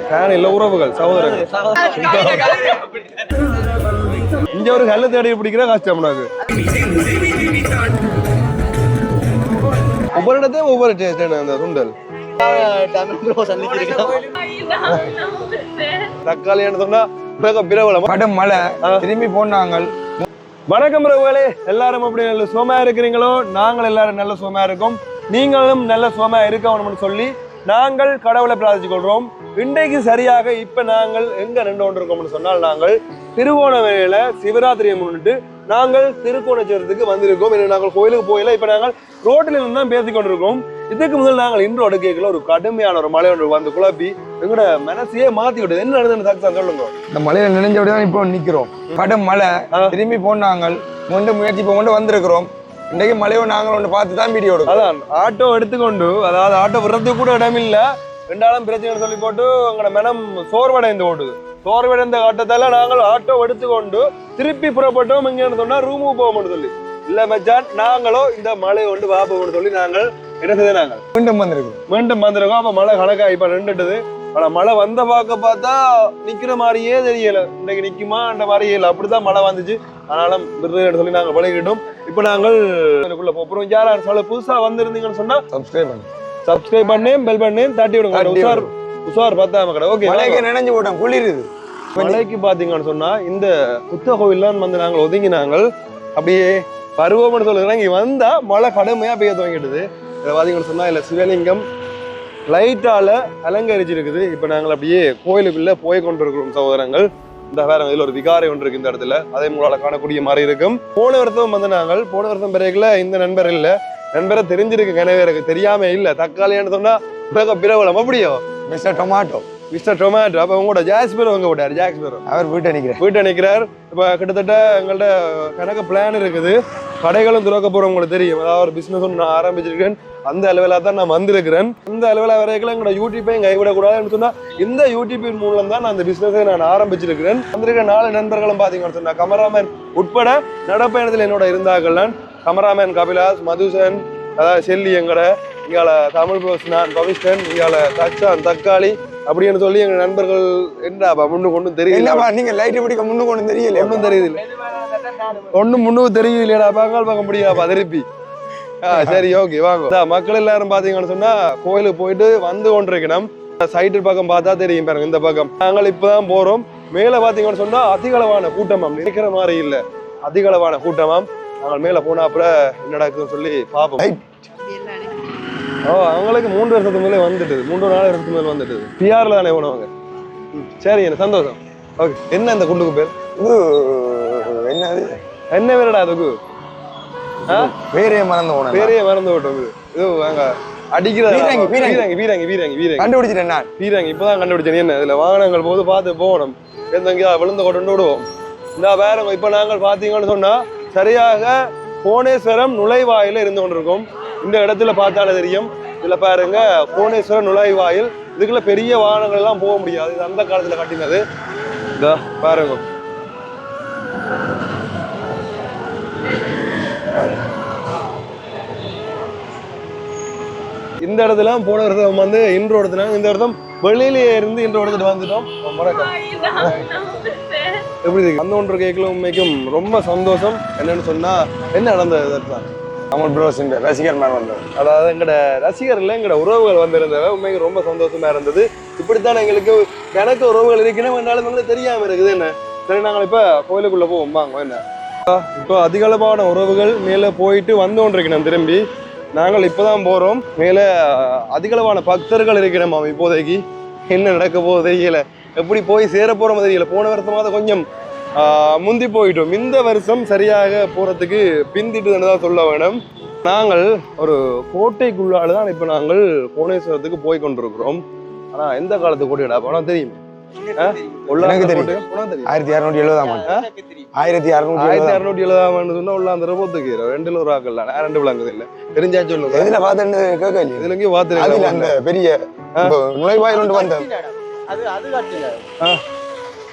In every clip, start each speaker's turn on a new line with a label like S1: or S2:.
S1: Fan இல்ல உறவுகள் சகோதரர்கள். இங்க ஒரு கல்லு தேடி பிடிக்கிற கஷ்டம் உனக்கு. ஒவ்வொரு இடத்தையும் ஒவ்வொரு டேஸ்ட் அந்த சுண்டல். தக்காளி சொன்னா
S2: கடும் மழை திரும்பி போனாங்க.
S1: வணக்கம் பிரபுகளே, எல்லாரும் அப்படி நல்ல சோமா இருக்கிறீங்களோ? நாங்கள் எல்லாரும் நல்ல சோமா இருக்கோம். நீங்களும் நல்ல சோமா இருக்கணும்னு சொல்லி நாங்கள் கடவுளை பிரார்த்திச்சு கொள்றோம். இன்றைக்கு சரியாக இப்ப நாங்கள் எங்க நின்று கொண்டிருக்கோம்னு சொன்னால், நாங்கள் திருவோணமலையில சிவராத்திரியை முன்னிட்டு நாங்கள் திருக்கோணச்சேரத்துக்கு வந்திருக்கோம். நாங்கள் கோயிலுக்கு போயில இப்ப நாங்கள் ரோட்டில் இருந்து தான் பேசிக் கொண்டிருக்கோம். இதுக்கு முதல் நாங்கள் இன்றோட கேட்கல ஒரு கடுமையான ஒரு மழை ஒன்று வந்து குழப்பி எங்களோட மனசையே மாத்தி விட்டது. என்ன நடந்ததுன்னு சாக்சா சொல்லுங்க.
S2: இந்த மலையில நினைஞ்சபடிதான் இப்போ நிக்கிறோம். கடும் மழை திரும்பி போனாங்க. கொண்டு முயற்சி கொண்டு வந்திருக்கிறோம். இன்றைக்கு மழையோ நாங்கள் ஒன்று பார்த்து தான் வீடியோ எடுக்கும்.
S1: அதான் ஆட்டோ எடுத்துக்கொண்டு, அதாவது ஆட்டோ விடுறதுக்கு கூட இடம் இல்லை, ரெண்டாலும் பிரச்சனை சொல்லி போட்டு எங்களோட மனம் சோர்வடைந்து ஓடுது. சோர்வடைந்த கட்டத்தால நாங்கள் ஆட்டோ எடுத்துக்கொண்டு திருப்பி புறப்பட்டோம். இங்கன்னு சொன்னா ரூமுக்கு போவோம்னு சொல்லி, இல்ல மச்சான் நாங்களோ இந்த மழை கொண்டு வாப்போம்னு சொல்லி நாங்கள் என்ன செய்த நாங்கள் மீண்டும் வந்திருக்கோம். அப்ப மழை கணக்கா இப்ப நின்றுட்டுது. ஆனா மழை வந்த பார்த்தா நிக்கிற மாதிரியே தெரியல. இன்னைக்கு நிக்குமா அந்த மாதிரியே இல்லை, அப்படிதான் மழை வந்துச்சு. ஆனாலும் விருது சொல்லி நாங்கள் பழகிட்டோம். இப்ப நாங்கள் இதுக்குள்ள போறோம். யாரும் சொல்ல புதுசா வந்திருந்தீங்கன்னு சொன்னா சப்ஸ்கிரைப் பண்ணி பெல் பண்ணி தட்டி விடுங்க. உஷார் பார்த்தாம கடை. ஓகே,
S2: மழைக்கு நினைஞ்சு போட்டோம், குளிருது.
S1: மழைக்கு பாத்தீங்கன்னு சொன்னா இந்த புத்த கோவில்லாம் வந்து நாங்கள் ஒதுங்கி நாங்கள் அப்படியே பருவம்னு சொல்லுறோம். இங்க வந்தா மழை கடுமையா பெய்ய துவங்கிடுது. இதை பாத்தீங்கன்னு சொன்னா இல்ல சிவலிங்கம் லைட்டால அலங்கரிச்சிருக்குது. இப்ப நாங்கள் அப்படியே கோயிலுக்குள்ள போய் கொண்டிருக்கிறோம் சகோதரங்கள். இந்த வேற இதுல ஒரு விகாரை ஒன்று இருக்கு இந்த இடத்துல, அதே மூலால காணக்கூடிய மாதிரி இருக்கும். போன வருஷம் வந்து நாங்கள் போன வருஷம் பிறகுல இந்த நண்பர் இல்ல, நண்பரை தெரிஞ்சிருக்கு கனவேருக்கு தெரியாம இல்ல. தக்காளின்னு சொன்னா பிரபலம் அப்படியோ
S2: மிஸ்டர் டொமாட்டோ.
S1: அப்ப உங்களோட ஜாக்ஸ்பீரோ உங்க விட்டாரு. ஜாக்ஸ்பீரோ அவர் வீட்டை நிக்கிறார். இப்ப கிட்டத்தட்ட எங்கள்ட்ட கணக்கு பிளான் இருக்குது. கடைகளும் துறக்க போறோம், உங்களுக்கு தெரியும். அதாவது ஒரு பிசினஸ் ஒன்று நான் ஆரம்பிச்சிருக்கேன். அந்த அளவில தான் நான் வந்திருக்கிறேன். இந்த அளவில வரைக்கும் எங்களோட யூடியூப்பையும் கைவிடக்கூடாதுன்னு சொன்னா இந்த யூடியூப்பின் மூலம் தான் நான் அந்த பிசினஸை நான் ஆரம்பிச்சிருக்கிறேன். வந்திருக்க 4 நண்பர்களும் பாத்தீங்கன்னு சொன்னா கமராமேன் உட்பட நடப்பயணத்தில் என்னோட இருந்தார்கள். கமராமேன் கபிலாஸ், மதுசன், அதாவது செல்லி எங்கட, இங்கால தமிழ் நான் பவிஷ்டன், இங்கால தச்சான் தக்காளி அப்படின்னு சொல்லி எங்க நண்பர்கள் என்னப்பா முன்னு கொண்டு தெரியல.
S2: நீங்க லைட் பிடிக்க முன்னு கொண்டு தெரியல,
S1: ஒன்றும் தெரியுது ஒன்னும் முன்னுக்கு தெரியலையா? பங்கால் பார்க்க முடியாப்பா திருப்பி. சரி, ஓகே வாங்க. மக்கள் எல்லாரும் பாத்தீங்கன்னு சொன்னா கோயிலுக்கு போயிட்டு வந்து கொண்டிருக்கணும். சைட்டு பக்கம் பார்த்தா தெரியும் பாருங்க. இந்த பக்கம் நாங்கள் இப்பதான் போறோம். மேல பாத்தீங்கன்னு சொன்னா அதிகளவான கூட்டமாம், நினைக்கிற மாதிரி இல்ல, அதிகளவான கூட்டமாம். நாங்கள் மேல போனாப்புல என்ன நடக்குதுன்னு சொல்லி பாப்போம். அவங்களுக்கு 3 வருஷத்துக்கு மேலே வந்துட்டுது, 3-4 வருஷத்துக்கு மேலே வந்துட்டுது. பிஆர்ல தானே போனவங்க. சரி, எனக்கு சந்தோஷம். ஓகே, என்ன இந்த குண்டுக்கு பேர்?
S2: என்னது
S1: என்ன பேருடா அதுக்கு?
S2: பேரையே மறந்து விட்டோம். இது வாங்க அடிக்கிறது கண்டுபிடிச்சிட்டேன் நான். பீரங்கி இப்பதான் கண்டுபிடிச்சேன். என்ன இதுல வாகனங்கள் போது பார்த்து போகணும், எங்கேயா விழுந்து கொண்டு விடுவோம். இந்த வேற இப்ப நாங்கள் பாத்தீங்கன்னு சொன்னா சரியாக கோணேஸ்வரம் நுழைவாயில இருந்து கொண்டிருக்கோம். இந்த இடத்துல பார்த்தாலே தெரியும். இதுல பாருங்க கோணேஸ்வரம் நுழைவாயில். இதுக்குள்ள பெரிய வாகனங்கள் எல்லாம் போக முடியாது. இது அந்த காலத்துல கட்டினது. இதா பாருங்க. இந்த இடத்துல போன வருஷம் வந்து இன்று எடுத்துனாங்க. இந்த வருஷம் வெளியிலேயே இருந்து இன்று எடுத்துட்டு வந்துட்டோம். எப்படி இருக்கு? அந்த ஒன்று கேட்கல உண்மைக்கும் ரொம்ப சந்தோஷம். என்னன்னு சொன்னா என்ன நடந்தது? தமிழ் ப்ரோஸ் ரசிகர் மேல வந்தது.
S1: அதாவது எங்கட ரசிகர் இல்லை, எங்கட உறவுகள் வந்திருந்தவ உண்மைக்கு ரொம்ப சந்தோஷமா இருந்தது. இப்படித்தான் எங்களுக்கு கணக்கு உறவுகள் இருக்கணும் என்றாலும் எங்களுக்கு தெரியாம இருக்குது. என்ன சரி, நாங்கள் இப்ப கோயிலுக்குள்ள போவோம் வாங்க. என்ன இப்போ அதிகளவான உறவுகள் மேல போயிட்டு வந்து கொண்டிருக்கணும். திரும்பி நாங்கள் இப்பதான் போறோம். மேல அதிகளவான பக்தர்கள் இருக்கணும். இப்போதைக்கு என்ன நடக்க போகுது தெரியல, எப்படி போய் சேர போறோம் தெரியல. போன வருஷமாவது கொஞ்சம் முந்தி போயிட்டோம். இந்த வருஷம் சரியாக போறதுக்கு பிந்திட்டு தான் சொல்ல வேணும். நாங்கள் ஒரு கோட்டைக்குள்ளால தான் இப்ப நாங்கள் கோணேஸ்வரத்துக்கு போய் கொண்டிருக்கிறோம். ஆனா எந்த காலத்து கோட்டைடா போனா தெரியும்? 1670 சொன்னா உள்ளாந்த போத்துக்கு 2 ரூபாய்க்கு 2 விளங்குது இல்ல தெரிஞ்சா சொல்லுங்க.
S2: இதுல பாத்துன்னு கேட்கல, இதுல எங்கேயும் பாத்துருக்கேன். அந்த பெரிய நுழைவாயில் ஒன்று வந்தேன்.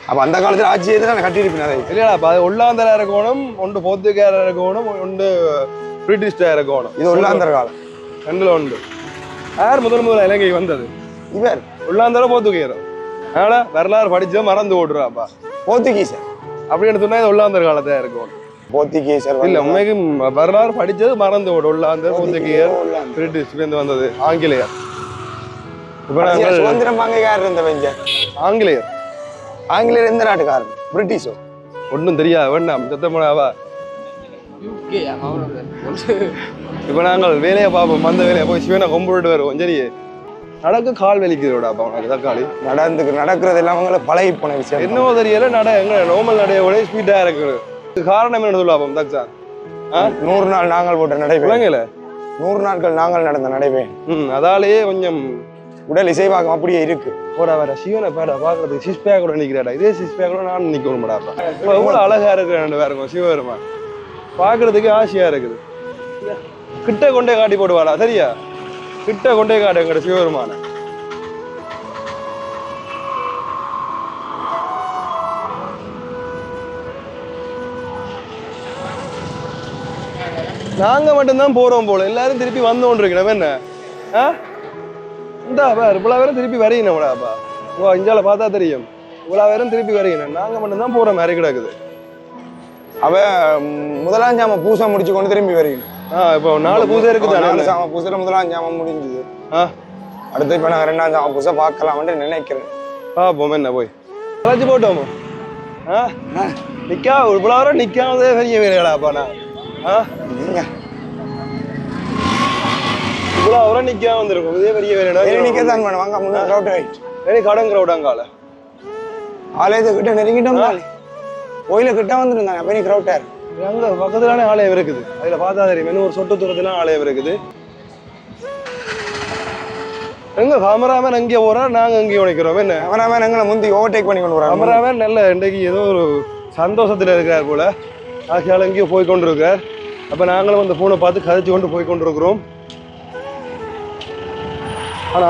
S2: அப்ப அந்த காலத்துல ஆட்சி எதுனா கட்டியிருப்பேன்.
S1: இல்லையா உள்ளாந்தரா இருக்கணும், ஒன்று போர்த்துகேரா இருக்கணும், ஒன்று பிரிட்டிஷ்டா இருக்கணும்.
S2: இது உள்ளாந்தர காலம்.
S1: 2ல 1. யார் முதல் இலங்கை வந்தது?
S2: இவர் உள்ளாந்தாலும் போர்த்துகீயரும். அதனால வரலாறு படிச்சா மறந்து ஓடுறாப்பா.
S3: போர்த்துகீசர்
S2: அப்படின்னு சொன்னா இது உள்ளாந்தர் காலத்தையா இருக்கும்.
S3: போர்த்துகீசர்
S2: இல்ல உண்மைக்கு வரலாறு படிச்சது மறந்து ஓடும். உள்ளாந்தர், போர்த்துகீயர், பிரிட்டிஷ் வந்தது, ஆங்கிலேயர். இப்ப நாங்கள்
S3: சுதந்திரம் வாங்க யார் இருந்தவங்க?
S2: ஆங்கிலேயர்.
S3: ஆங்கிலேயர் எந்த நாட்டுக்காரர்? பிரிட்டிஷோ?
S2: ஒன்றும் தெரியாது வேண்டாம் சத்தமாவா. இப்ப நாங்கள் வேலையை பார்ப்போம். அந்த வேலையை போய் சிவனை கும்பிட்டு வருவோம். சரி நடக்க கால் வலிக்குதுடாப்பா உனக்கு தக்காளி.
S3: நடக்கிறது எல்லாம் அவங்கள பழகி போன விஷயம்.
S2: என்னவோ தெரியல நட எங்க நார்மல் நடைய விட ஸ்பீடா இருக்குது. காரணம் என்ன சொல்லாப்போம் தக்சா?
S3: 100 நாள் நாங்கள் போட்ட நடைபெற
S2: 100
S3: நாட்கள் நாங்கள் நடந்த நடைபெற
S2: அதாலேயே கொஞ்சம்
S3: உடல் இசைவாகம் அப்படியே இருக்கு.
S2: போடா வர சிவனை பேடா பாக்குறதுக்கு சிஸ்பேக் கூட நிக்கிறாடா. இதே சிஸ்பேக் கூட நான் நிக்கணும் மாடாப்பா. எவ்வளவு அழகா இருக்கு ரெண்டு பேருக்கும் சிவபெருமான். பாக்குறதுக்கு ஆசையா இருக்குது. கிட்ட கொண்டே காட்டி போடுவாடா. சரியா கிட்ட கொண்டே காட்டு எங்கட சிவபெருமான. நாங்க மட்டும்தான் போறோம் போல. எல்லாரும் திருப்பி வந்தோன்னு இருக்கிறோம். என்ன இந்த இவ்வளவு பேரும் திருப்பி வரையணும்டாப்பா. இஞ்சால பார்த்தா தெரியும். இவ்வளவு பேரும் திருப்பி வரையணும். நாங்க மட்டும்தான் போற மாதிரி கிடக்குது.
S3: அவ முதலாம் ஜாம பூசை முடிச்சு கொண்டு திரும்பி வரையணும்.
S2: இப்போ 4 பூசை இருக்குது.
S3: 4 சாம பூசையில முதலாம் ஜாமம் முடிஞ்சது. அடுத்து இப்ப நாங்க 2ஆம் ஜாம பூசை பார்க்கலாம்னு நினைக்கிறேன்.
S2: பாப்போம் என்ன போய் கலைச்சு போட்டோமோ. நிக்கா இவ்வளவு வரும் நிக்காமதே பெரிய வேலைகளாப்பா. நான் இவ்வளவு வரும் நிக்காம வந்திருக்கும். இதே பெரிய வேலைடா.
S3: நிக்கதான் வேணும். வாங்க முன்னாடி ரவுட் ரைட்.
S2: கடன் கிரௌடாங்கால
S3: ஆலயத்துக்கிட்ட நெருங்கிட்டோம். கோயில கிட்ட வந்துருந்தாங்க. அப்ப நீ கிரௌட் யாரு
S2: அங்க பக்கத்துலானே ஆலயம் இருக்குது. அதுல பார்த்தா தெரியும். இன்னும் ஒரு சொட்டு தூரத்துல ஆலயம் இருக்குது. எங்க கேமராமேன் அங்கே போறா, நாங்க அங்கே உழைக்கிறோம். என்ன
S3: கேமராமேன் எங்களை முந்தி ஓவர்டேக் பண்ணி கொண்டு வரோம்.
S2: கேமராமேன் நல்ல இன்றைக்கு ஏதோ ஒரு சந்தோஷத்துல இருக்கிறார் போல. ஆகையால் எங்கேயோ போய் கொண்டு இருக்கார். அப்ப நாங்களும் அந்த போனை பார்த்து கதைச்சு கொண்டு போய் கொண்டிருக்கிறோம். ஆனா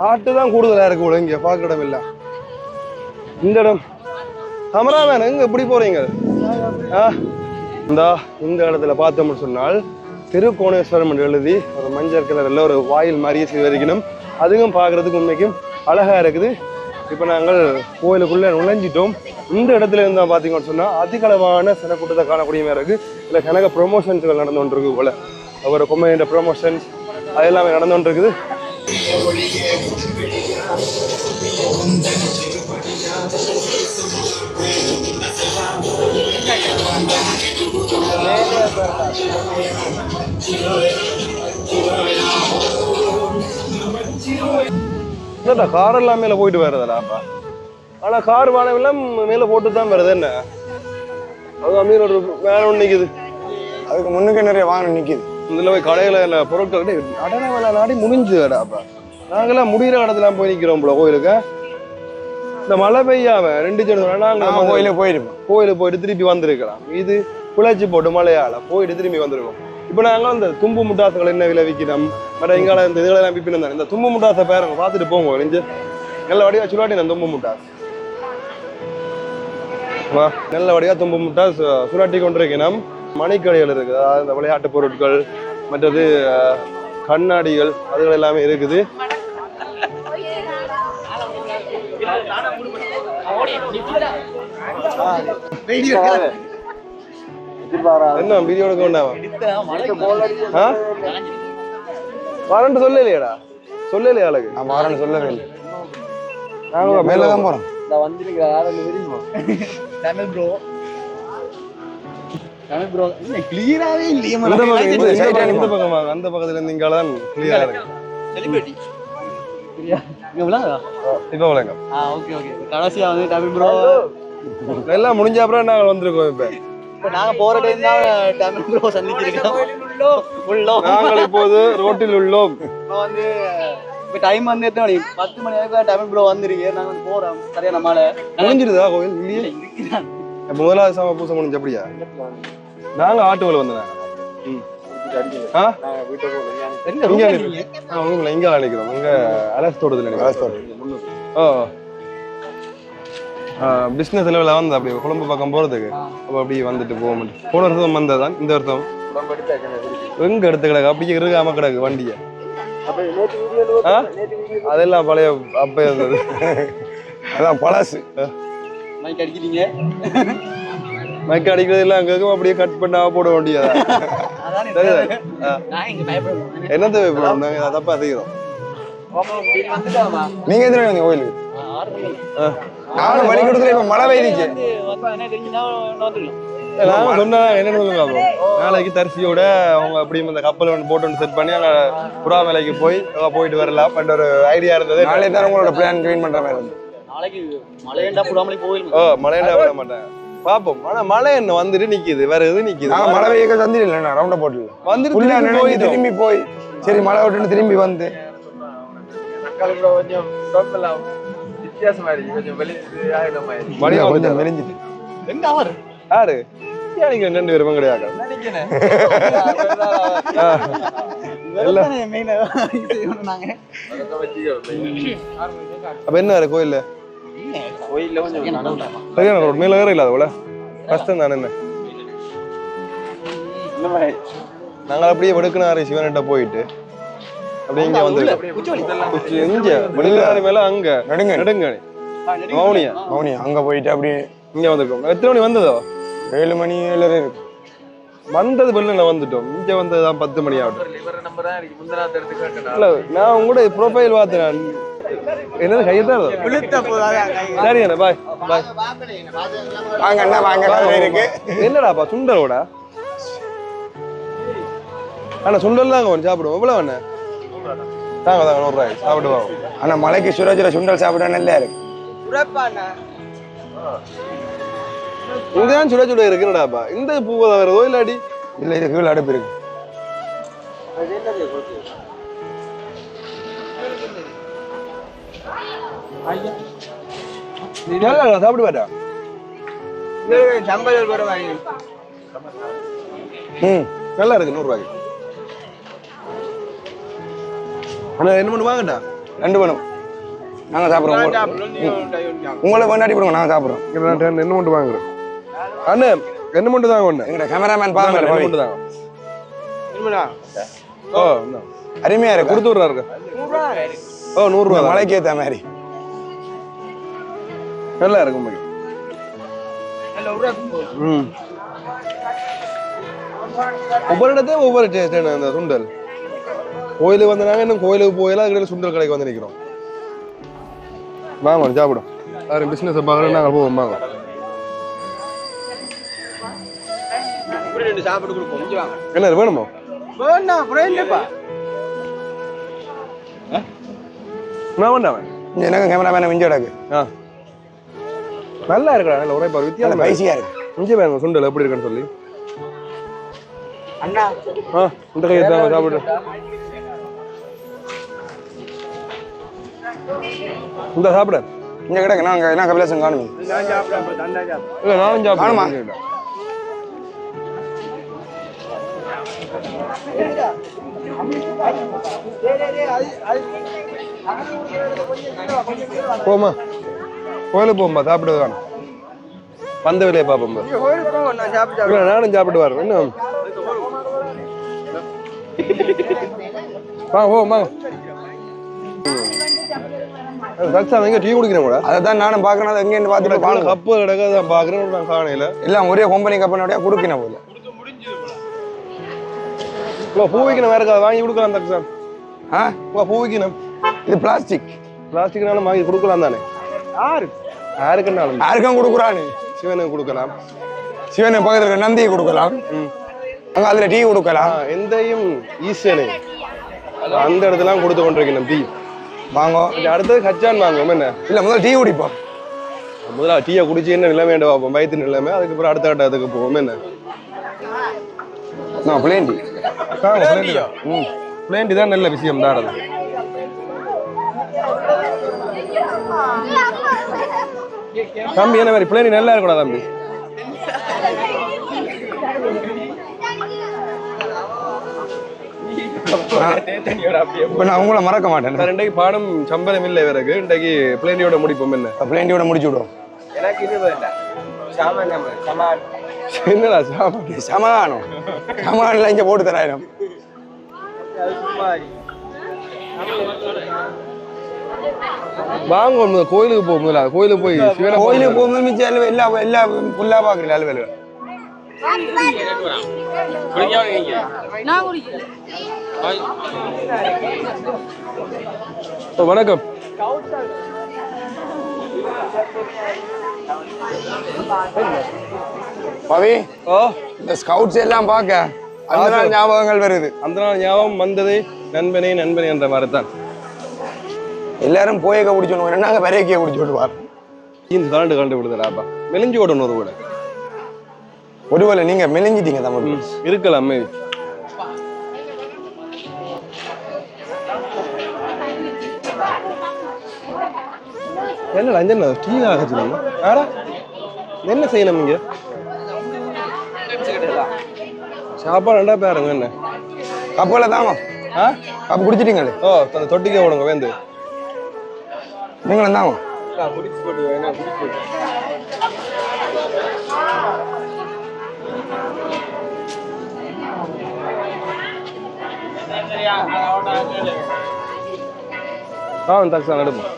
S2: ஆட்டு தான் கூடுதலா இருக்கு போல. இங்க பார்க்க இடம் இல்லை. இந்த இடம் கேமராமேன் எங்க எப்படி போறீங்க? இந்த இடத்துல பார்த்தோம்னு சொன்னால் திருக்கோணேஸ்வரம் என்று எழுதி ஒரு மஞ்சள் கலர்ல ஒரு வாயில் மாதிரியே செய்திருக்கணும். அதுவும் பார்க்கறதுக்கு உண்மைக்கும் அழகா இருக்குது. இப்போ நாங்கள் கோயிலுக்குள்ள நுழைஞ்சிட்டோம். இந்த இடத்துல இருந்தா பார்த்தீங்கன்னு சொன்னா அதிகளவான சினக்கூட்டத்தை காணக்கூடிய மாதிரி இருக்கு. இல்லை கணக்க ப்ரொமோஷன்ஸ்கள் நடந்து கொண்டிருக்கு போல. ஒரு கொம்மையின்ற ப்ரொமோஷன்ஸ் அது எல்லாமே நடந்து கொண்டிருக்குது. கார் எல்லாம் மேல போயிட்டு வருதுடாப்பா. ஆனா கார் வானவெல்லாம் மேல போட்டு தான் வருது. என்ன அது அமீர் ஒரு வேற ஒண்ணு நிக்குது.
S3: அதுக்கு முன்னுக்கு நிறைய வாகனம் நிக்குது.
S2: இதுல போய் கடையில பொருட்கள் அடன வேலை நாடி முடிஞ்சுடாப்பா. நாங்கெல்லாம் முடிகிற இடத்துல போய் நிக்கிறோம் போல கோயிலுக்கு. இந்த மழை பெய்யாம 2 ஜனம் நாங்க
S3: கோயிலுக்கு
S2: போயிட்டு திருப்பி வந்திருக்கலாம். இது குழைச்சி போட்டு மழையால போயிட்டு திரும்பி வந்திருக்கோம். இப்ப நாங்க இந்த தும்பு முட்டாசுகள் என்ன விலை விற்கிறோம் மற்ற எங்கால இந்த இதுகளெல்லாம் விற்பினு தான். இந்த தும்பு முட்டாசை பேருங்க பார்த்துட்டு போங்க. நெஞ்சு நல்ல வடிவா சுலாட்டி நான் தும்பு முட்டாஸ் நல்ல வடிவா தும்பு முட்டாஸ் சுலாட்டி கொண்டிருக்கணும். மணிக்கடைகள் இருக்குது. அதாவது இந்த விளையாட்டு பொருட்கள் மற்றது கண்ணாடிகள் அதுகள் எல்லாமே இருக்குது. என்ன வீடியோ எடுக்க வேண்டாம் வரேன்ட்டு சொல்லலையாடா? சொல்லலையா ஆளுக்கு?
S3: நான் வரேன்னு சொல்லவே இல்லை.
S2: நாங்க
S3: மேலதான் போறோம்.
S2: அந்த பக்கத்துல இருந்து இங்காலதான் கிளியரா இருக்கு. எல்லாம் முடிஞ்ச அப்புறம் நாங்க வந்திருக்கோம். இப்ப
S4: நாங்க போற டைம் தான் தமிழ் ப்ரோ சந்திச்சிருக்கோம்.
S2: நாங்கள் இப்போது ரோட்டில் உள்ளோம்.
S4: வந்து இப்ப டைம் வந்து எத்தனை மணி? 10 மணி வரைக்கும் தமிழ் ப்ரோ வந்துருக்கீங்க. நாங்க வந்து போறோம். சரியா நம்மளால
S2: முடிஞ்சிருதா கோயில் இல்லையே? முதலாவது சாம பூசை முடிஞ்ச அப்படியா? நாங்க ஆட்டோவில் வந்தோம். இங்க நினைக்கிறோம். இங்க அலஸ்தோட்டத்துல பிசினஸ் லெவலில் வந்து அப்படி குழம்பு பக்கம் போறதுக்கு அப்போ அப்படி வந்துட்டு போக மாட்டேன். போன வருஷம் வந்ததான். இந்த வருஷம் எங்க எடுத்து கிடக்கு அப்படியே இருக்காம கிடக்கு வண்டியை. ஆ? அதெல்லாம் பழைய அப்ப இருந்தது.
S3: அதான் பழசு.
S4: மைக் அடிக்கிறீங்க.
S2: மைக் அடிக்கிறது எல்லாம் அங்க அப்படியே கட் பண்ணா போட வேண்டியதா?
S4: அதானே நான் இங்க பயப்படுறேன்.
S2: என்னது நாங்க தப்பா செய்யறோம்.
S4: வந்துட்டாமா
S3: நீங்க எத்தனை வந்தீங்க கோயிலுக்கு?
S4: 6 மணி
S3: நானும் வழி கொடுத்துல இப்ப மழை பெய்யுச்சு.
S4: வந்தானே தெரிஞ்சுனா வந்துடலாம்.
S2: நாங்க சொன்னா என்னன்னு சொல்லுங்க bro. நாளைக்கு தரிசியோட அவங்க அப்படி இந்த கப்பல் ஒன்று போட்டு செட் பண்ணி அங்க புறாமலைக்கு போயிட்டு வரலாம் பண்ற ஒரு ஐடியா இருந்தது.
S3: நாளைக்கு தான் உங்களோட பிளான் க்ளீன் பண்ற மாதிரி இருந்து.
S4: நாளைக்கு மழையண்டா புடாமலே போயிடும்.
S2: மழையண்டா விட மாட்டேன் பாப்போம். ஆனா மழை என்ன வந்துட்டு நிக்குது, வேற எது நிக்குது.
S3: நான் மழை பெய்ய சந்தி இல்ல ரவுண்ட போட்டு
S2: வந்துட்டு
S3: திரும்பி போய் சரி மழை விட்டுன்னு திரும்பி வந்து
S1: கொஞ்சம் வித்தியாசமா இருக்கு. கொஞ்சம்
S3: கொஞ்சம் மெலிஞ்சிட்டு.
S4: எங்க அவர்
S2: யாரு நீங்க 2 பேரும் கிடையாது. அப்ப என்ன கோயில்ல சரியான ரோட் மேல வேற இல்லாத போல கஷ்டம் தானே. என்ன நாங்க அப்படியே வெடுக்கினாரு சிவன்கிட்ட போயிட்டு அப்படியே இங்க வந்து இங்க வெடுக்கினாரு மேல அங்க நெடுங்கணி
S3: மௌனியா அங்க போயிட்டு அப்படியே
S2: இங்க வந்திருக்கோம். எத்தனை மணி வந்ததோ?
S3: 7 மணி 7 இருக்கு.
S2: வந்தது வெள்ள வந்துட்டோம். இங்க வந்ததுதான் 10 மணி ஆகும். இல்ல நான் உங்களோட ப்ரொஃபைல் பார்த்தேன். என்னது கையத்தான் சரி என்ன பாய் பாய்
S3: வாங்க அண்ணா வாங்க இருக்கு.
S2: என்னடாப்பா சுண்டலோட ஆனா சுண்டல் தாங்க ஒன்று சாப்பிடுவோம். எவ்வளவு அண்ணா தாங்க தாங்க 100 ரூபாய் சாப்பிடுவோம்.
S3: ஆனா மலைக்கு சுரஜுர சுண்டல் சாப்பிட நல்லா இருக்கு.
S2: இங்கதான் சுட சுட இருக்குடாப்பா. இந்த பூவை வருதோ இல்லாடி
S3: இல்ல இது கீழே அடுப்பு இருக்கு.
S2: சாப்பிடு பாட்டா நல்லா இருக்கு 100 ரூபாய்க்கு. ஆனா என்ன பண்ணு வாங்கட்டா
S3: 2 பண்ணும் நாங்க சாப்பிடுறோம். உங்களை கொண்டாடி போடுங்க நாங்க சாப்பிடுறோம்.
S2: என்ன மட்டும் வாங்குறோம் அண்ணே. என்ன மட்டும் தாங்க ஒண்ணு
S3: எங்க கேமராமேன் பாருங்க
S2: மட்டும் தாங்க.
S3: அருமையா இருக்கு.
S2: கொடுத்து விடுறாரு. 100 ரூபாய்
S3: மலைக்கு ஏத்த மாதிரி
S2: நல்லா இருக்கும். ஒவ்வொரு இடத்தையும் ஒவ்வொரு டேஸ்ட். அந்த சுண்டல் கோயிலுக்கு வந்து நாங்க இன்னும் கோயிலுக்கு போயில அதுக்கு சுண்டல் கடைக்கு வந்து நிக்கிறோம். வாங்க சாப்பிடும் யாரும் பிசினஸ் பார்க்கறோம். நாங்கள் போவோம் வாங்க.
S4: சாப்பிட்டு கொடுப்போம்.
S2: என்ன வேணுமோ நான் வேண்டாம்.
S3: எனக்கு கேமராமேன் விஞ்சோடாக்கு
S2: நல்லா இருக்கா. நல்ல ஒரே பாரு வித்தியாசம்
S3: பைசியா இருக்கு.
S2: இங்கே பாருங்க சுண்டல் எப்படி இருக்குன்னு சொல்லி.
S4: அண்ணா
S2: இந்த கையை தாங்க சாப்பிடு. இந்த சாப்பிட
S3: இங்க கிடக்கு நாங்க என்ன கபிலேசன் காணுமே.
S2: இல்ல நானும் சாப்பிடுமா. போமா கோயிலுக்கு போகும்பா சாப்பிடுறது வேணும். பந்த வேலையை பார்ப்போம். நானும் சாப்பிட்டு வரேன். என்ன வாங்க போவோம் வாங்க. டீ குடிக்கிறேன் கூட
S3: அதான் நானும் பாக்கணும். எங்க பாத்துட்டு
S2: கப்பு கிடக்க பாக்குறேன். நான் காணையில
S3: எல்லாம் ஒரே கம்பெனி கப்பனோடய குடுக்கணும் போல.
S2: பூ வைக்கணும் வேற வாங்கி கொடுக்கலாம். தக்ஷன் பூ வைக்கணும்.
S3: இது பிளாஸ்டிக்
S2: பிளாஸ்டிக்னாலும் வாங்கி கொடுக்கலாம் தானே. யாருக்குன்னாலும்
S3: யாருக்கும் கொடுக்குறானு.
S2: சிவனுக்கு கொடுக்கலாம்.
S3: சிவனை பக்கத்துல நந்தியை கொடுக்கலாம். அங்க அதுல டீ கொடுக்கலாம்.
S2: எந்தையும் ஈஸ்வனே அந்த இடத்துல கொடுத்து கொண்டிருக்கணும். டீ
S3: வாங்க.
S2: அடுத்தது கச்சான் வாங்குவோம். என்ன
S3: இல்ல முதல்ல டீ குடிப்போம்.
S2: முதல்ல டீயை குடிச்சு என்ன நிலைமை பார்ப்போம். வயிற்று நிலைமை. அதுக்கப்புறம் அடுத்த கட்டத்துக்கு போவோம். என்ன
S3: பிளேன் டீ.
S2: பிளேன் டீ தான் நல்ல விஷயம் தான். தம்பி என்ன மாதிரி பிளேன் நல்லா இருக்கணும் தம்பி.
S3: இப்ப நான் உங்களை மறக்க மாட்டேன்.
S2: இன்றைக்கு பாடம் சம்பளம் இல்லை பிறகு இன்றைக்கு பிளேண்டியோட முடிப்போம். என்ன
S3: பிளேண்டியோட முடிச்சு விடுவோம்.
S2: என்னடா
S3: சமாதானம் சமாதானம் இங்க போட்டு தராயிரம்.
S2: வாங்க கோயிலுக்கு போகும்போது கோயிலுக்கு போய் சிவனை
S3: கோயிலுக்கு போகும்போது மிச்சம் எல்லாம் ஃபுல்லா பாக்குறீங்க அலுவலு.
S2: வணக்கம்.
S3: பவி
S2: ஓ
S3: இந்த ஸ்கவுட்ஸ் எல்லாம் பார்க்க அந்த நாள் ஞாபகங்கள் வருது.
S2: அந்த நாள் ஞாபகம் வந்தது. நண்பனே நண்பனே என்ற மாதிரி தான்
S3: எல்லாரும் போயக்க குடிச்சோன்னு நாங்க வரையக்கைய குடிச்சு விடுவார்.
S2: இந்த கலண்டு விடுதலாப்பா மெலிஞ்சு ஓடணும் ஒரு கூட
S3: ஒருவேளை நீங்க மெலிஞ்சிட்டீங்க தமிழ்
S2: இருக்கலாம். என்ன லஞ்சன் டீ ஆக சொல்லுங்க. ஆடா என்ன செய்யணும் இங்க சாப்பாடு ரெண்டா பாருங்க. என்ன
S3: கப்பல தாங்க கப்பு குடிச்சிட்டீங்களே.
S2: ஓ அந்த தொட்டிக்க ஓடுங்க வேந்து
S3: நீங்களும் தாங்க
S2: குடிச்சு போட்டு என்ன குடிச்சு போட்டு தக்ஸா நடுப்போம்.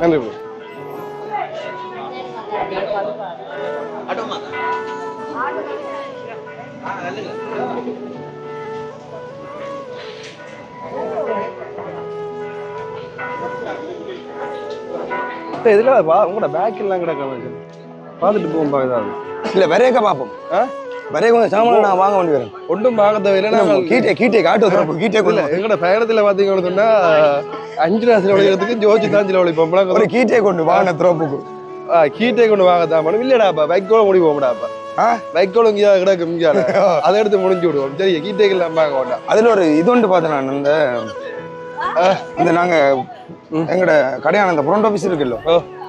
S2: நன்றி ப்ரோ. இதுல உங்களோட பேக் எல்லாம் கிடக்க பார்த்துட்டு போகும் பாக்குது.
S3: இல்ல வரையக்க பாப்போம். வரைய கொஞ்சம் சாமான நான் வாங்க வேண்டி வரேன்.
S2: ஒன்றும் பார்க்க தேவையில்லை.
S3: கீட்டே காட்டு கீட்டே கொள்ள
S2: எங்களோட பயணத்துல பாத்தீங்கன்னு சொன்னா 5 ராசில ஒழிக்கிறதுக்கு ஜோதிச்சு தான் சில ஒழிப்போம்.
S3: ஒரு கீட்டே கொண்டு வாங்க த்ரோப்புக்கு
S2: கீட்டே கொண்டு வாங்க தான் இல்லடாப்பா பைக்கோட முடிவோம்டாப்பா. பைக்கோட இங்கேயா கிடக்கு இங்கேயா அதை எடுத்து முடிஞ்சு விடுவோம். சரி கீட்டேக்கு எல்லாம் பார்க்க வேண்டாம்.
S3: அதுல ஒரு இது ஒன்று பார்த்தேன் நான். இந்த நாங்க எங்கட கடையான இந்த ஃப்ரண்ட் ஆஃபீஸ் இருக்குல்ல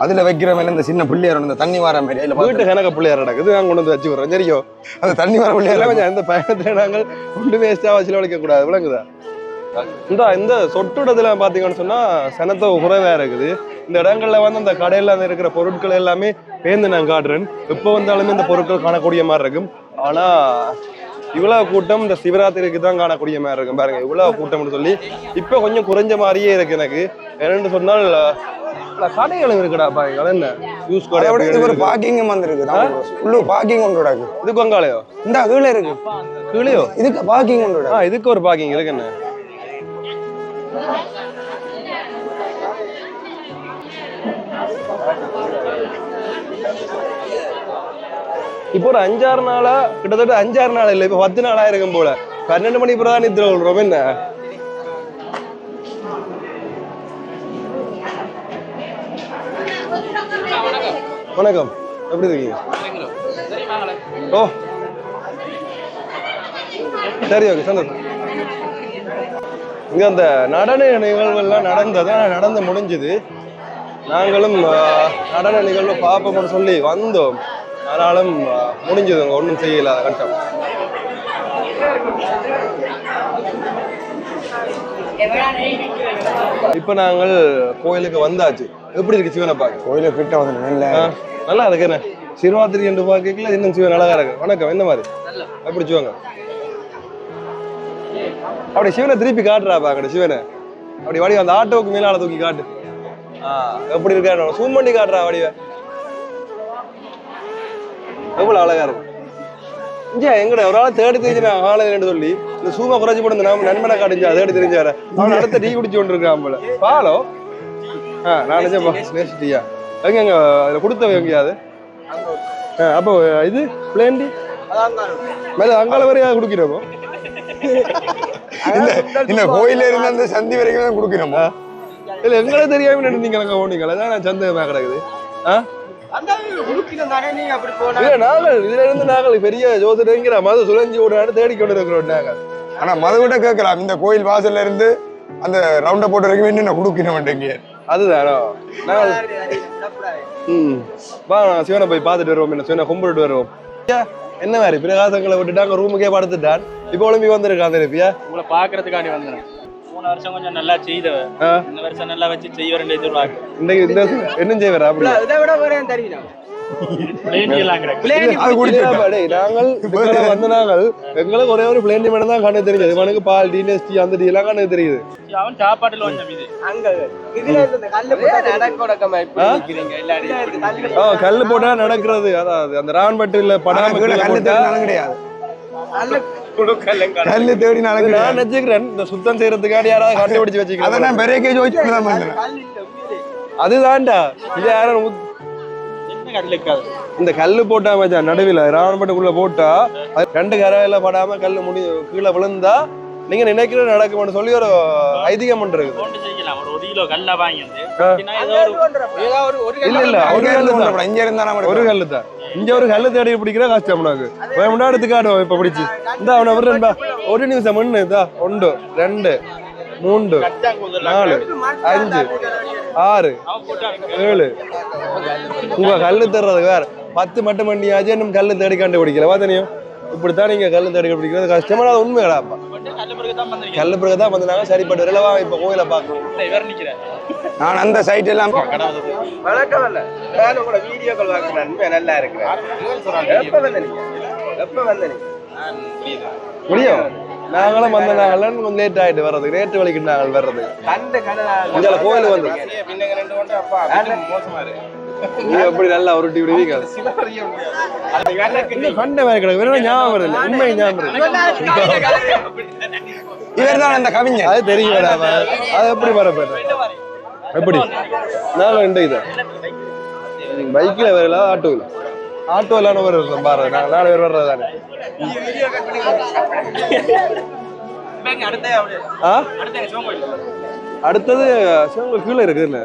S3: அதுல வைக்கிற மேல இந்த சின்ன பிள்ளையார் இந்த தண்ணி வர மாதிரி
S2: வீட்டு கணக்க பிள்ளையார் நடக்குது. நாங்க கொண்டு வந்து வச்சு விடுறோம். சரியோ
S3: அந்த தண்ணி வர பிள்ளையார்
S2: கொஞ்சம் இந்த பயணத்துல நாங்கள் ஒன்று வேஸ்டா வச்சு வளைக்க கூடாது. விளங்குதா? இந்த சொட்டுடத்துல பாத்தீங்கன்னு சொன்னா சனத்தை குறைவா இருக்குது. இந்த இடங்கள்ல வந்து அந்த கடையில இருக்கிற பொருட்கள் எல்லாமே பேர்ந்து நான் காட்டுறேன். எப்போ வந்தாலுமே இந்த பொருட்கள் காணக்கூடிய மாதிரி இருக்கும். ஆனா இவ்வளவு கூட்டம் இந்த சிவராத்திரிக்கு தான் காணக்கூடிய மாதிரி இருக்கும். பாருங்க இவ்வளவு கூட்டம்னு சொல்லி இப்ப கொஞ்சம் குறைஞ்ச மாதிரியே இருக்கு எனக்கு. என்னன்னு சொன்னால் கடைகளும் இருக்குடா பாருங்க. என்ன யூஸ் கடை
S3: ஒரு பார்க்கிங் வந்துருக்கு. பார்க்கிங் ஒன்று
S2: இதுக்கு வங்காளையோ
S3: இந்த கீழே இருக்கு.
S2: கீழேயோ
S3: இதுக்கு பார்க்கிங் ஒன்று.
S2: இதுக்கு ஒரு பார்க்கிங் இருக்கு. என்ன இப்போ ஒரு 5-6 நாளா கிட்டத்தட்ட 5-6 நாள் இல்லை, இப்ப 10 நாளா இருக்கும் போல. 12 மணி பிறகு நித்திர கொள்றோம். என்ன வணக்கம், எப்படி இருக்கீங்க? ஓ சரி, ஓகே, சந்தோஷம். இங்க அந்த நடன நிகழ்வுகள்லாம் நடந்து முடிஞ்சுது. நாங்களும் நடன நிகழ்வு பார்ப்போம்னு சொல்லி வந்தோம். ஆனாலும் முடிஞ்சது, ஒன்றும் செய்யல கட்டம். இப்ப நாங்கள் கோயிலுக்கு வந்தாச்சு. எப்படி இருக்கு சிவனை பார்க்க?
S3: கோயிலுக்கு கிட்ட வந்து
S2: நல்லா இருக்கு. என்ன சிவராத்திரி என்று பார்க்கல இன்னும் சிவன் அழகா இருக்கு. வணக்கம், என்ன மாதிரி எப்படி சிவங்க? அப்படி சிவனை திருப்பி காட்டுறா பாக்கட சிவனை. அப்படி வடிவ அந்த ஆட்டோவுக்கு மேலால தூக்கி காட்டு. எப்படி இருக்கா சூம் பண்ணி காட்டுறா வடிவ. எவ்வளவு அழகா இருக்கு. இங்கே எங்கட ஒரு ஆளை தேடி தெரிஞ்சு ஆளுன்னு சொல்லி இந்த சூமா குறைச்சி போட்டு நம்ம நண்பனை காட்டுஞ்சா தேடி தெரிஞ்சாரு. அவன் அடுத்த டீ குடிச்சு கொண்டு இருக்கான் போல. பாலோ நான் நினைச்சேன்யா எங்க எங்க அதுல கொடுத்தவ எங்கேயாவது. அப்போ இது பிளேன் டீ மேல அங்கால வரையா குடுக்கிறோமோ?
S3: இந்த கோயில இருந்து அந்த சந்தி வரைக்கும் தான் குடுக்கிறோமா?
S2: இல்ல எங்களை தெரியாம நடந்தீங்க ஓனிங்களா? அதான் சந்தேகமா கிடக்குது. இதுல இருந்து நாங்கள் பெரிய ஜோதிடங்கிற மது சுழஞ்சி விட தேடிக்கொண்டு இருக்கிறோம் நாங்கள்.
S3: ஆனா மது விட கேட்கலாம். இந்த கோயில் வாசல்ல இருந்து அந்த ரவுண்ட போட்டு வரைக்கும் என்ன குடுக்கணும்?
S2: அதுதானோ சிவனை போய் பார்த்துட்டு வருவோம். என்ன சிவனை கும்பிட்டு வருவோம். என்ன மாதிரி பிரகாசங்களை விட்டுட்டாங்க, ரூமுக்கே படுத்துட்டான். இப்ப ஒளிம்பி வந்திருக்கான் திருப்பியா
S4: உங்களை பாக்குறதுக்காண்டி வந்தேன்.
S5: போன வருஷம் கொஞ்சம் நல்லா செய்தவர் இந்த வருஷம் நல்லா வச்சு செய்வார் எதிர்பார்க்க
S2: இந்த என்ன செய்வார் அப்படி
S4: இதை விட வேற தெரியும்
S2: நாங்கள் வந்து நாங்கள் எங்களுக்கு ஒரே ஒரு பிளேன் மட்டும் தான் கண்ணு தெரியுது இவனுக்கு பால் டிஎஸ்டி அந்த டீ எல்லாம் கண்ணு தெரியுது
S5: அவன் சாப்பாட்டுல கொஞ்சம் இது
S4: அங்க இதுல இந்த கல்லு போட்டா நடக்கொடக்கமா இப்படி நிக்கிறீங்க எல்லாரும்
S2: கல்லு போட்டா நடக்கிறது அதாவது அந்த ரான்பட்டில படாம
S3: கல்லு தேடினாலும் கிடையாது கல்லு தேடினாலும்
S2: நான்
S3: கிடையாது
S2: நினைச்சுக்கிறேன் இந்த சுத்தம் செய்யறதுக்காண்டி யாராவது கண்டுபிடிச்சு
S3: அதை
S2: வச்சுக்கிறேன்
S3: நான் பெரிய கேஜ் வச்சு
S2: அதுதான்டா இது யாரும்
S5: என்ன கல்லுக்காது
S2: இந்த கல்லு போட்டா மச்சான் நடுவில் ராவணப்பட்டுக்குள்ள போட்டா அது ரெண்டு கரையில படாம கல்லு கீழே விழுந்தா நீங்க நினைக்கிற நடக்கும்னு சொல்லி ஒரு ஐதீகம் பண்றது
S5: போட்டு செய்யலாம் ஒரு கிலோ கல்ல வாங்கி வந்து
S2: இல்ல இல்ல ஒரு கல்லு தான்
S3: இங்க இருந்தா
S2: ஒரு கல்லு தான் இங்க ஒரு கல்லு தேடி பிடிக்கிற கஷ்டம் உனக்கு முன்னாடி எடுத்து காட்டுவோம் இப்ப பிடிச்சி இந்த அவனை விடுறா ஒரு நிமிஷம் மண்ணு இதா 1 2 3 4 5 6 7 உங்க கல்லு தர்றதுக்கு வேற 10 மட்டும் பண்ணியாச்சு இன்னும் கல்லு தேடி கண்டுபிடிக்கல வாத்தனையும் இப்படித்தான் நீங்க கல்லு தேடி பிடிக்கிறது கஷ்டமான உண்மைகளாப்பா கல்லு பிறகு தான் வந்தாங்க சரிப்பட்டு வரலவா இப்ப கோயில பாக்கணும்
S3: நான் அந்த சைட் எல்லாம்
S4: வணக்கம் இல்ல நான் உங்களோட வீடியோக்கள் பார்க்கறேன் நல்லா இருக்கிறேன் எப்ப வந்தீங்க
S2: முடியும் நாங்களும் வந்த நாங்களும் கொஞ்சம் லேட் ஆயிட்டு வர்றது ரேட்டு வலிக்கிட்டு நாங்கள் வர்றது இந்த கோயில் வந்து நீ எப்படி நல்லா ஒரு டிவி வீக்காது கண்ட வேற கிடக்கு வேற ஞாபகம் வருது உண்மை ஞாபகம்
S3: இவர் தான் அந்த கவிஞர்
S2: அது தெரியும் அது எப்படி வரப்பேன் எப்படி நாங்கள் இந்த இதை பைக்கில் வரல ஆட்டோவில் ஆட்டோவில் வருது பாரு நாங்கள் 4 பேர் வர்றது தானே அடுத்தது சிவங்க கீழே இருக்குதுல்ல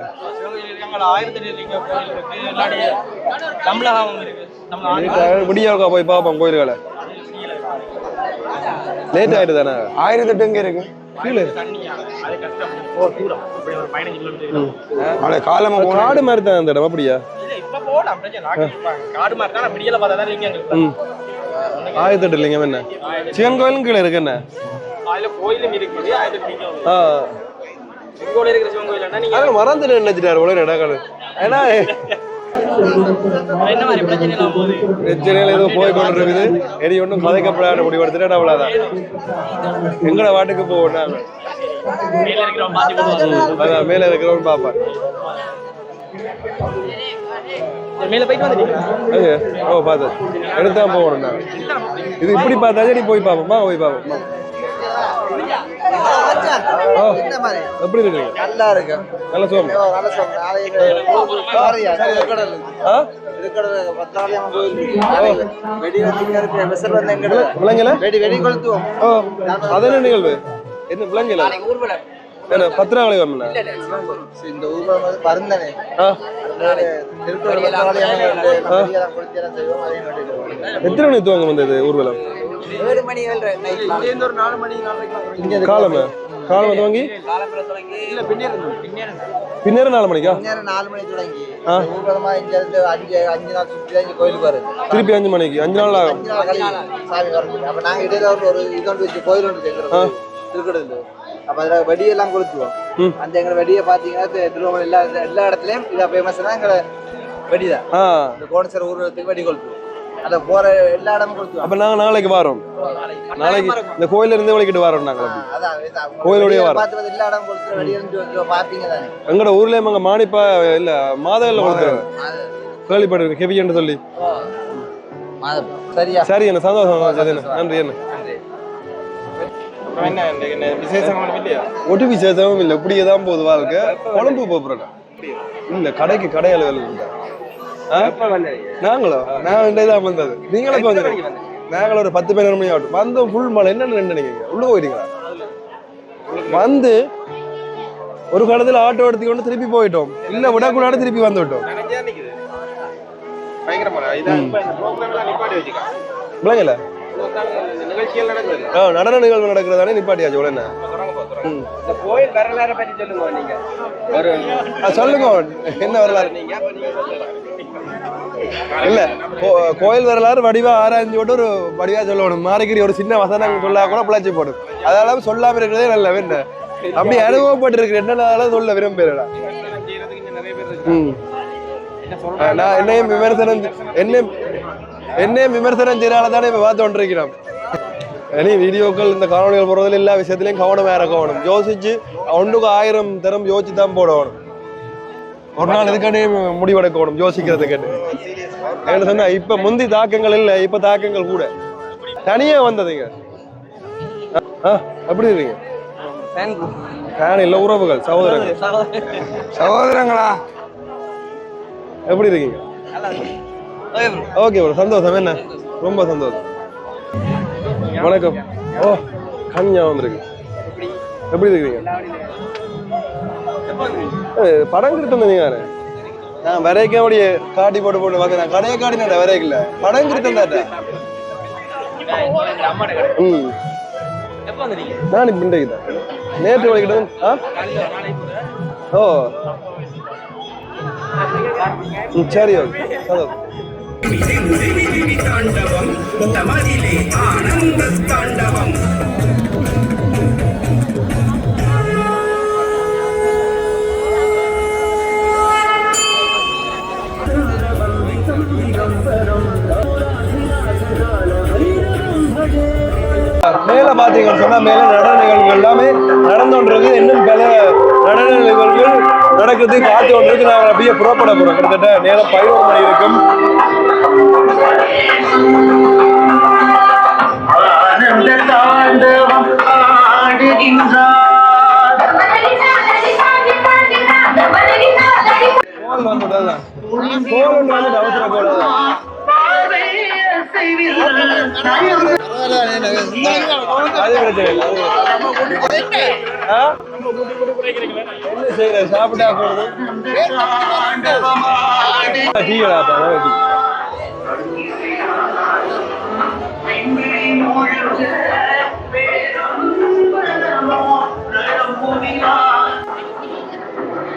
S2: விடியாக்கா போய் பார்ப்போம் கோயில்களை லேட் ஆயிட்டு தானே
S3: 1008 எங்க இருக்கு
S2: கீழே
S3: காலமா
S2: காடு மாதிரி தான் அந்த இடம் அப்படியா 1008 இல்லைங்க என்ன சிவன் கோயிலும் கீழே இருக்கு என்ன மறந்துட்டு நினைச்சிட்டாரு போல இடக்காடு ஏன்னா பிரச்சனைகள் ஏதோ போய் கொண்டு இருக்குது எரி ஒன்றும் கதைக்கப்படாத முடிவெடுத்துட்டு அவ்வளவுதான் எங்கட வாட்டுக்கு போவோம் நாங்க அதான் மேல இருக்கிறவங்க பாப்பேன் ஓ பாத்து எடுத்தான் போகணும் நாங்க இது இப்படி பார்த்தா நீ போய் பாப்போமா போய் பாப்போமா எப்படி இருக்கு
S4: நல்லா இருக்கு
S2: நல்ல சோம்
S4: நல்ல வெடி கொளுத்துவோம்
S2: அதென்ன நிகழ்வு என்ன விளங்கல என்ன பத்திராவளி வரல
S4: இந்த ஊர்வலம் வந்து பருந்தனே
S2: எத்தனை மணி துவங்க வந்தது ஊர்வலம்
S4: 7 மணிகள் ஒரு 4 மணி
S2: காலமே காலம் துவங்கி பின்னேற 4 மணிக்கா
S4: 4 மணி தொடங்கி ஊர்வலமா இங்க இருந்து 5 நாள் சுத்தி தான் கோயிலுக்கு வருது
S2: திருப்பி 5 மணிக்கு 5 நாள் ஆகும்
S4: சாமி வருது அப்ப நாங்க இடையில ஒரு இது ஒன்று வச்சு கோயில் ஒன்று திருக்கடல அப்ப அதுல வெடியெல்லாம் கொளுத்துவோம் அந்த எங்க வெடியை பாத்தீங்கன்னா திருவண்ணாமலை எல்லா இடத்துலயும் இதா ஃபேமஸ்னா எங்க வெடிதான் இந்த கோணசர் ஊர்வலத்துக்கு வெடி கொளுத்துவோம் அத போற எல்லா இடமும் கொளுத்துவோம்
S2: அப்ப நாங்க நாளைக்கு வரோம் நாளைக்கு இந்த கோயில இருந்து வலிக்கிட்டு வரோம் நாங்க கோயிலோடய வரோம்
S4: பார்த்து எல்லா இடமும் கொளுத்துற வெடி இருந்து பாப்பீங்க தானே
S2: எங்கட ஊர்ல அங்க மாணிப்பா இல்ல மாதவல்ல கொளுத்துறாங்க கேள்விப்பட்டிருக்கேன் கெவின்னு சொல்லி
S4: சரியா
S2: சரி என்ன சந்தோஷம் நன்றி என்ன ஒரு விசேஷமும் இல்ல இப்படியேதான் போகுது வாழ்க்கை குழம்பு போறேன் இல்ல கடைக்கு கடையால வேலை நாங்களோ நான் தான் வந்தது நீங்களே வந்து நாங்களும் ஒரு 10 15 மணி ஆகட்டும் வந்தோம் ஃபுல் மழை என்னன்னு நினைக்கிறீங்க உள்ள போயிட்டீங்களா வந்து ஒரு கடத்துல ஆட்டோ எடுத்துக்கொண்டு திருப்பி போயிட்டோம் இல்ல விடக்கூடாது திருப்பி வந்துவிட்டோம் விளங்கல நடன நிகழ்வு நடக்கிறதானே நிப்பாட்டியாச்சு உடனே சொல்லுங்க என்ன வரலாறு இல்ல கோயில் வரலாறு வடிவா ஆராய்ஞ்சு போட்டு ஒரு வடிவா சொல்லணும் மாறிக்கடி ஒரு சின்ன வசனம் சொல்லா கூட பிழைச்சி போடும் அதெல்லாம் சொல்லாம இருக்கிறதே நல்ல என்ன அப்படி அனுபவப்பட்டிருக்கு என்னனால சொல்ல விரும்புறேன். நான் என்னையும் விமர்சனம் செய்யறால தானே இப்ப பார்த்து கொண்டிருக்கிறோம். இனி வீடியோக்கள் இந்த காணொலிகள் போடுறதுல எல்லா விஷயத்திலையும் கவனமா இருக்கணும். யோசிச்சு ஒன்றுக்கு 1000 தரம் யோசிச்சு தான் போடணும். ஒரு நாள் இதுக்கானே முடிவெடுக்கணும் யோசிக்கிறது கேட்டு. என்ன சொன்னா இப்ப முந்தி தாக்கங்கள் இல்லை, இப்ப தாக்கங்கள் கூட தனியா வந்ததுங்க. எப்படி இருக்கீங்க? இல்ல உறவுகள்
S3: சகோதரங்களா
S2: எப்படி இருக்கீங்க? ஓகே ப்ரோ, சந்தோஷம். என்ன ரொம்ப சந்தோஷம். வணக்கம். ஓ கன்யா வந்திருக்கு. எப்படி இருக்கீங்க? படம் கிட்ட வந்தீங்க. நான் வரைக்கும் அப்படியே காட்டி போட்டு பார்க்க நான் கடையை காட்டினேன். வரைக்கல படம் கிட்ட நான் இப்ப நேற்று வரைக்கும். ஓ சரி, ஓகே சந்தோஷம். மேல பாத்தீங்கன்னு சொன்னா மேல நடன நிகழ்வுகள் எல்லாமே நடந்து கொண்டிருக்கு. இன்னும் பல நடன நிகழ்வுகள் நடக்கிறதுக்கு காத்து கொண்டிருக்கு. நாங்கள் அப்படியே புறப்பட போறோம். கிட்டத்தட்ட நேரம் 11 மணி இருக்கும். அவசர கோல் அது பிரச்சனை இல்லை. என்ன செய்யற சாப்பிட்டா போறது.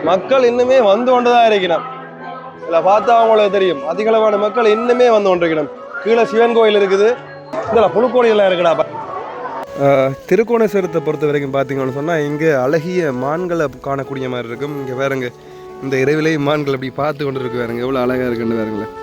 S2: மக்கள் இன்னுமே வந்து கொண்டுதான் இருக்கிறோம். இல்ல பார்த்தா அவங்களுக்கு தெரியும். அதிகளவான மக்கள் இன்னுமே வந்து கொண்டிருக்கணும். கீழே சிவன் கோயில் இருக்குது. இதெல்லாம் புழுக்கோழி எல்லாம் இருக்குடா. திருக்கோணேஸ்வரத்தை பொறுத்த வரைக்கும் பார்த்தீங்கன்னு சொன்னால் இங்கே அழகிய மான்களை காணக்கூடிய மாதிரி இருக்கும். இங்கே வேறுங்க இந்த இரவிலேயே மான்கள் அப்படி பார்த்து கொண்டு இருக்கு. வேறுங்க எவ்வளோ அழகாக இருக்குன்னு வேறுங்களேன்.